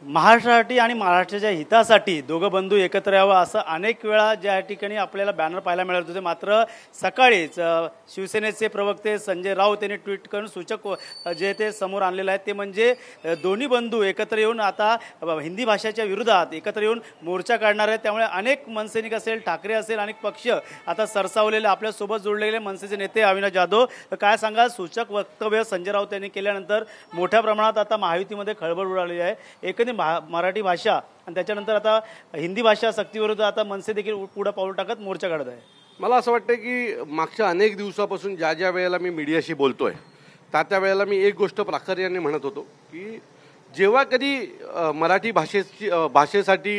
महाराष्ट्रासाठी आणि महाराष्ट्राच्या हितासाठी दोघं बंधू एकत्र यावं असं अनेक वेळा ज्या ठिकाणी आपल्याला बॅनर पाहायला मिळत होते, मात्र सकाळीच शिवसेनेचे प्रवक्ते संजय राऊत यांनी ट्विट करून सूचक जे ते समोर आणलेलं आहे ते म्हणजे दोन्ही बंधू एकत्र येऊन आता हिंदी भाषेच्या विरोधात एकत्र येऊन मोर्चा काढणार आहेत। त्यामुळे अनेक मनसैनिक असेल, ठाकरे असेल, अनेक पक्ष आता सरसावलेले आपल्यासोबत जोडलेले मनसेचे नेते अविनाश जाधव, काय सांगाल? सूचक वक्तव्य संजय राऊत यांनी केल्यानंतर मोठ्या प्रमाणात आता महायुतीमध्ये खळबळ उडाली आहे। एकंदरीत मराठी भाषा आणि त्याच्यानंतर आता हिंदी भाषा सक्तीविरुद्ध आता मनसे देखील पुढे पाऊल टाकत मोर्चा काढत आहे। मला असं वाटतं की मागच्या अनेक दिवसापासून ज्या वेळेला मी मीडियाशी बोलतोय त्या वेळेला मी एक गोष्ट प्राचार्यांनी म्हणत होतो की जेव्हा कधी मराठी भाषेसाठी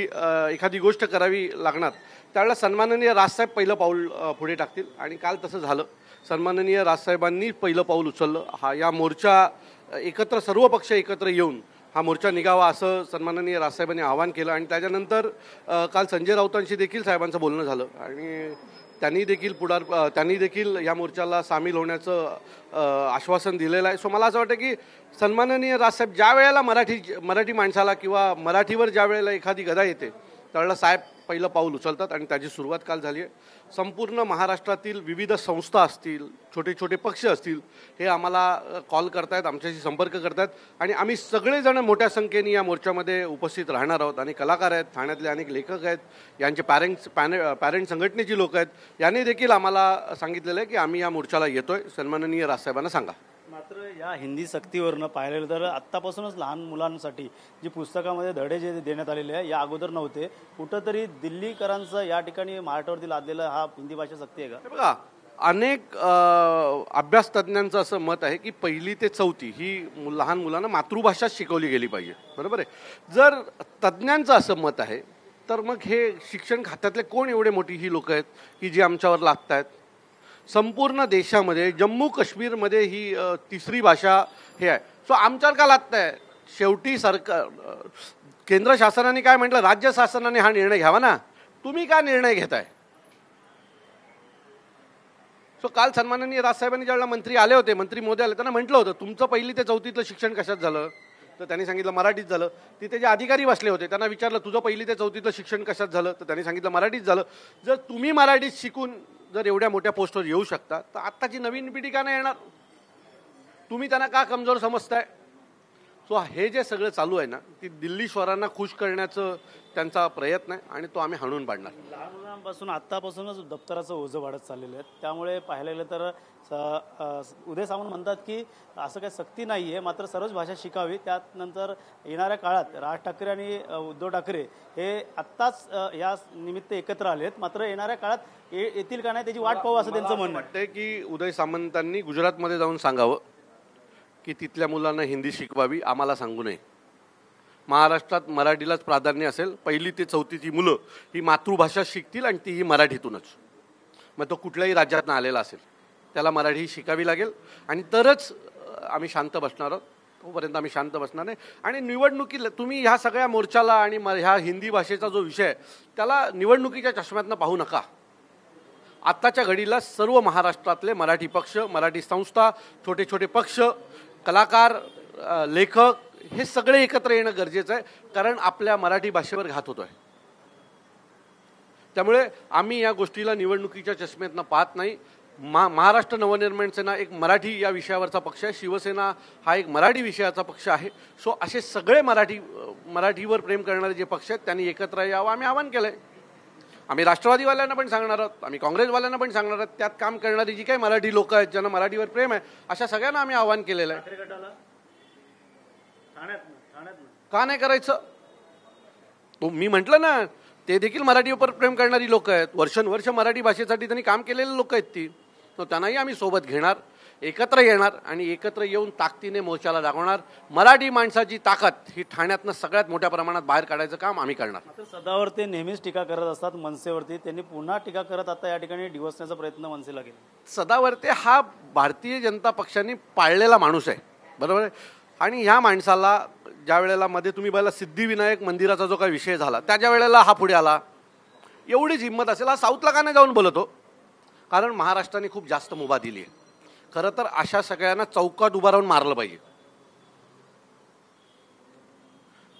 एखादी गोष्ट करावी लागणार त्यावेळेला सन्माननीय राजसाहेब पहिलं पाऊल पुढे टाकतील आणि काल तसं झालं। सन्माननीय राजसाहेबांनी पहिलं पाऊल उचललं। या मोर्चा एकत्र सर्व पक्ष एकत्र येऊन हा मोर्चा निघावा असं सन्माननीय राजसाहेबांनी आवाहन केलं आणि त्याच्यानंतर काल संजय राऊतांशी देखील साहेबांचं बोलणं झालं आणि त्यांनी देखील या मोर्चाला सामील होण्याचं आश्वासन दिलेलं आहे। सो मला असं वाटतं की सन्माननीय राजसाहेब ज्या वेळेला मराठी माणसाला किंवा मराठीवर ज्या वेळेला एखादी गदा येते त्यावेळेला साहेब पहिलं पाऊल उचलतात आणि त्याची सुरुवात काल झाली आहे। संपूर्ण महाराष्ट्रातील विविध संस्था असतील, छोटे छोटे पक्ष असतील, हे आम्हाला कॉल करतायत, आमच्याशी संपर्क करतायत आणि आम्ही सगळेजण मोठ्या संख्येने या मोर्चामध्ये उपस्थित राहणार आहोत। आणि कलाकार आहेत, ठाण्यातले अनेक लेखक आहेत, यांचे पॅरेंट संघटनेची लोक आहेत, यांनी देखील आम्हाला सांगितलेलं आहे की आम्ही या मोर्चाला येतोय, सन्माननीय राजसाहेबांना सांगा। मात्र या हिंदी सक्तीवरनं पाहिलेलं तर आत्तापासूनच लहान मुलांसाठी जी पुस्तकामध्ये धडे जे देण्यात आलेले आहे या अगोदर नव्हते। कुठंतरी दिल्लीकरांचं या ठिकाणी महाराष्ट्रावरती लादलेलं हा हिंदी भाषा सक्ती आहे का? बघा, अनेक अभ्यास तज्ज्ञांचं असं मत आहे की 1ली ते 4थी ही लहान मुलांना मातृभाषा शिकवली गेली पाहिजे, बरोबर आहे। जर तज्ज्ञांचं असं मत आहे तर मग हे शिक्षण खात्यातले कोण एवढे मोठी ही लोक आहेत की जी आमच्यावर लादत आहेत? संपूर्ण देशामध्ये जम्मू काश्मीरमध्ये ही 3री भाषा हे आहे। सो आमच्यावर का लादत आहे? शेवटी केंद्र शासनाने काय म्हटलं, राज्य शासनाने हा निर्णय घ्यावा ना, तुम्ही काय निर्णय घेताय? सो काल सन्माननीय राजसाहेबांनी ज्यावेळेला मंत्री आले होते, मंत्री मोदी आले, त्यांना म्हटलं होतं तुमचं 1ली ते 4थीतलं शिक्षण कशात झालं? तर त्यांनी सांगितलं मराठीत झालं। तिथे जे अधिकारी बसले होते त्यांना विचारलं तुझं 1ली ते 4थीतलं शिक्षण कशात झालं? तर त्यांनी सांगितलं मराठीत झालं। जर तुम्ही मराठीत शिकून जर एवढ्या मोठ्या पोस्टवर येऊ शकता तर आत्ताची नवीन पिढी का नाही येणार? तुम्ही त्यांना का कमजोर समजताय? सो हे जे सगळं चालू आहे ना, ती दिल्लीश्वरांना खुश करण्याचं त्यांचा प्रयत्न आहे आणि तो आम्ही हाणून पाडणार। लहान मुलांपासून आत्तापासूनच दप्तराचं ओझं वाढत चाललेलं आहे। त्यामुळे पाहायला गेलं तर उदय सामंत म्हणतात की असं काही सक्ती नाही आहे, मात्र सर्वच भाषा शिकावी। त्यानंतर येणाऱ्या काळात राज ठाकरे आणि उद्धव ठाकरे हे आत्ताच या निमित्त एकत्र आलेत, मात्र येणाऱ्या काळात येतील का नाही त्याची वाट पाहू असं त्यांचं म्हणणं वाटतंय की उदय सामंतांनी गुजरातमध्ये जाऊन सांगावं की तिथल्या मुलांना हिंदी शिकवावी, आम्हाला सांगू नये। महाराष्ट्रात मराठीलाच प्राधान्य असेल, 1ली ते 4थीची मुलं ही मातृभाषा शिकतील आणि तीही मराठीतूनच। मग तो कुठल्याही राज्यातनं आलेला असेल त्याला मराठी शिकावी लागेल आणि तरच आम्ही शांत बसणार आहोत। तोपर्यंत आम्ही शांत बसणार नाही। आणि निवडणुकीला तुम्ही ह्या सगळ्या मोर्चाला आणि ह्या हिंदी भाषेचा जो विषय आहे त्याला निवडणुकीच्या चष्म्यातनं पाहू नका। आत्ताच्या घडीला सर्व महाराष्ट्रातले मराठी पक्ष, मराठी संस्था, छोटे छोटे पक्ष, कलाकार, लेखक हे सगळे एकत्र येणं गरजेचं आहे, कारण आपल्या मराठी भाषेवर घात होतोय। त्यामुळे आम्ही या गोष्टीला निवडणुकीच्या चष्म्यातनं पाहत नाही। महाराष्ट्र नवनिर्माण सेना एक मराठी या विषयावरचा पक्ष आहे, शिवसेना हा एक मराठी विषयाचा पक्ष आहे। सो असे सगळे मराठीवर प्रेम करणारे जे पक्ष आहेत त्यांनी एकत्र यावं आम्ही आवाहन केलंय। आम्ही राष्ट्रवादीवाल्यांना पण सांगणार आहोत, आम्ही काँग्रेसवाल्यांना पण सांगणार आहोत, त्यात काम करणारी जी काही मराठी लोक आहेत ज्यांना मराठीवर प्रेम आहे अशा सगळ्यांना आम्ही आवाहन केलेलं आहे। का नाही करायचं? मी म्हटलं ना, ते देखील मराठीवर प्रेम करणारी लोक आहेत, वर्षानुवर्ष मराठी भाषेसाठी त्यांनी काम केलेले लोक आहेत ती। तर त्यांनाही आम्ही सोबत घेणार, एकत्र येणार आणि एकत्र येऊन ताकदीने मोर्चाला दाखवणार। मराठी माणसाची ताकद ही ठाण्यातनं सगळ्यात मोठ्या प्रमाणात बाहेर काढायचं काम आम्ही करणार। सदावर ते नेहमीच टीका करत असतात मनसेवरती, त्यांनी पुन्हा टीका करत आता या ठिकाणी डिवसण्याचा प्रयत्न मनसेला केला। सदावर्ते हा भारतीय जनता पक्षाने पाळलेला माणूस आहे, बरोबर आहे। आणि ह्या माणसाला ज्या वेळेला मध्ये तुम्ही बघायला सिद्धिविनायक मंदिराचा जो काही विषय झाला त्याच्या वेळेला हा पुढे आला। एवढीच हिंमत असेल हा साऊथला का नाही जाऊन बोलतो? कारण महाराष्ट्राने खूप जास्त मुभा दिली आहे। खरं तर अशा सगळ्यांना चौकात उभा राहून मारलं पाहिजे।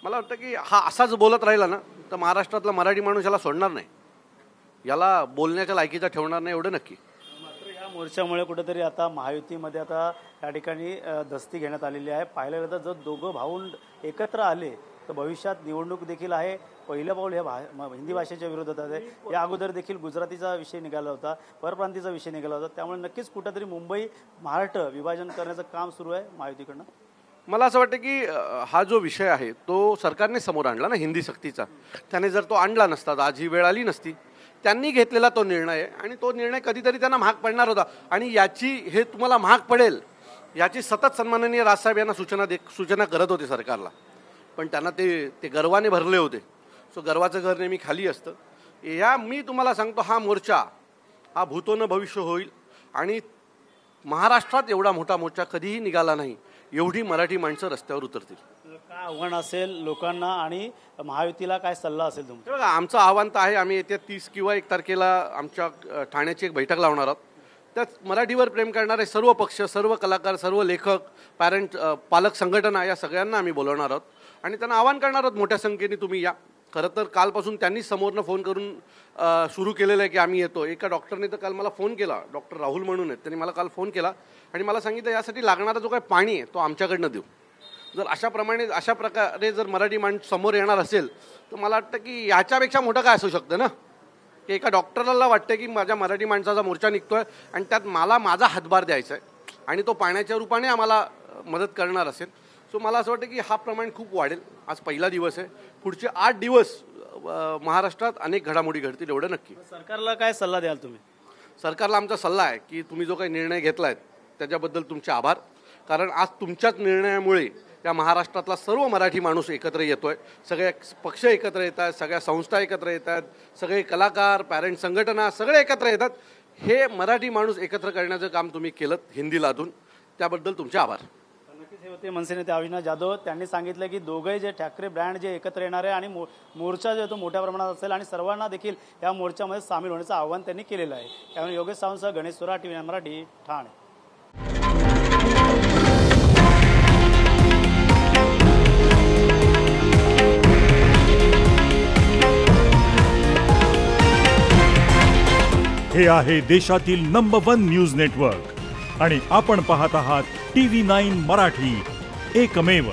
मला वाटतं की हा असाच बोलत राहिला ना तर महाराष्ट्रातला मराठी माणूस याला सोडणार नाही, याला बोलण्याच्या लायकीचा ठेवणार नाही, एवढं नक्की. मात्र या मोर्चामुळे कुठेतरी आता महायुतीमध्ये आता या ठिकाणी दस्ती घेण्यात आलेली आहे. पाहायला गेलं तर जर दोघं भाऊ एकत्र आले तर भविष्यात निवडणूक देखील आहे. पहिलं पाऊल हे हिंदी भाषेच्या विरोधात आहे. या अगोदर देखील गुजरातीचा विषय निघाला होता, परप्रांतीचा विषय निघाला होता. त्यामुळे नक्कीच कुठेतरी मुंबई महाराष्ट्र विभाजन करण्याचं काम सुरू आहे महायुतीकडनं. मला असं वाटतं की हा जो विषय आहे तो सरकारने समोर आणला ना हिंदी सक्तीचा. त्याने जर तो आणला नसता तर आज ही वेळ आली नसती. त्यांनी घेतलेला तो निर्णय आहे आणि तो निर्णय कधीतरी त्यांना महाग पडणार होता आणि याची हे तुम्हाला महाग पडेल याची सतत सन्माननीय राजसाहेब यांना सूचना करत होते सरकारला. पण त्यांना ते गर्वाने भरले होते. सो गर्वाचं घर नेहमी खाली असतं. मी तुम्हाला सांगतो हा मोर्चा हा भूतो न भविष्य होईल आणि महाराष्ट्रात एवढा मोठा मोर्चा कधीही निघाला नाही एवढी मराठी माणसं रस्त्यावर उतरतील. काय आव्हान असेल लोकांना आणि महायुतीला काय सल्ला असेल तुमचा? बघा आमचं आव्हान तर आहे, आम्ही येत्या 30 किंवा 1 तारखेला आमच्या ठाण्याची एक बैठक लावणार आहोत. त्यात मराठीवर प्रेम करणारे सर्व पक्ष, सर्व कलाकार, सर्व लेखक, पालक संघटना या सगळ्यांना आम्ही बोलवणार आहोत आणि त्यांना आवाहन करणार आहोत मोठ्या संख्येने तुम्ही या. खरं तर कालपासून त्यांनीच समोरनं फोन करून सुरू केलेलं आहे की आम्ही येतो. एका डॉक्टरने तर काल मला फोन केला, डॉक्टर राहुल म्हणून आहेत, त्यांनी मला काल फोन केला आणि मला सांगितलं यासाठी लागणारा जो काही पाणी आहे तो आमच्याकडनं देऊ. जर अशा प्रकारे जर मराठी माणूस समोर येणार असेल तर मला वाटतं की याच्यापेक्षा मोठं काय असू शकतं ना, की एका डॉक्टरला वाटतं की माझ्या मराठी माणसाचा मोर्चा निघतोय आणि त्यात मला माझा हातभार द्यायचा आहे आणि तो पाण्याच्या रूपाने आम्हाला मदत करणार असेल. सो मला असं वाटतं की हा प्रमाण खूप वाढेल. आज पहिला दिवस आहे, पुढचे 8 दिवस महाराष्ट्रात अनेक घडामोडी घडतील एवढं नक्की. सरकारला काय सल्ला द्याल तुम्ही? सरकारला आमचा सल्ला आहे की तुम्ही जो काही निर्णय घेतला आहे त्याच्याबद्दल तुमचे आभार. कारण आज तुमच्याच निर्णयामुळे या महाराष्ट्रातला सर्व मराठी माणूस एकत्र येतोय, सगळे पक्ष एकत्र येत आहेत, सगळ्या संस्था एकत्र येत आहेत, सगळे कलाकार, पॅरेंट संघटना सगळे एकत्र येतात. हे मराठी माणूस एकत्र करण्याचं काम तुम्ही केलं हिंदी लादून, त्याबद्दल तुमचे आभार. नक्कीच हे होते मनसे नेते अविनाश जाधव. त्यांनी सांगितलं की दोघे जे ठाकरे ब्रँड जे एकत्र येणार आहे आणि मोर्चा जो तो मोठ्या प्रमाणात असेल आणि सर्वांना देखील या मोर्चामध्ये सामील होण्याचं आवाहन त्यांनी केलेलं आहे. त्यामुळे योगेश सावंतसह गणेश सोरा, TV9 मराठी, ठाणे. हे आहे देशातील नंबर 1 न्यूज नेटवर्क आणि आपण पाहत आहात TV9 मराठी, एकमेव.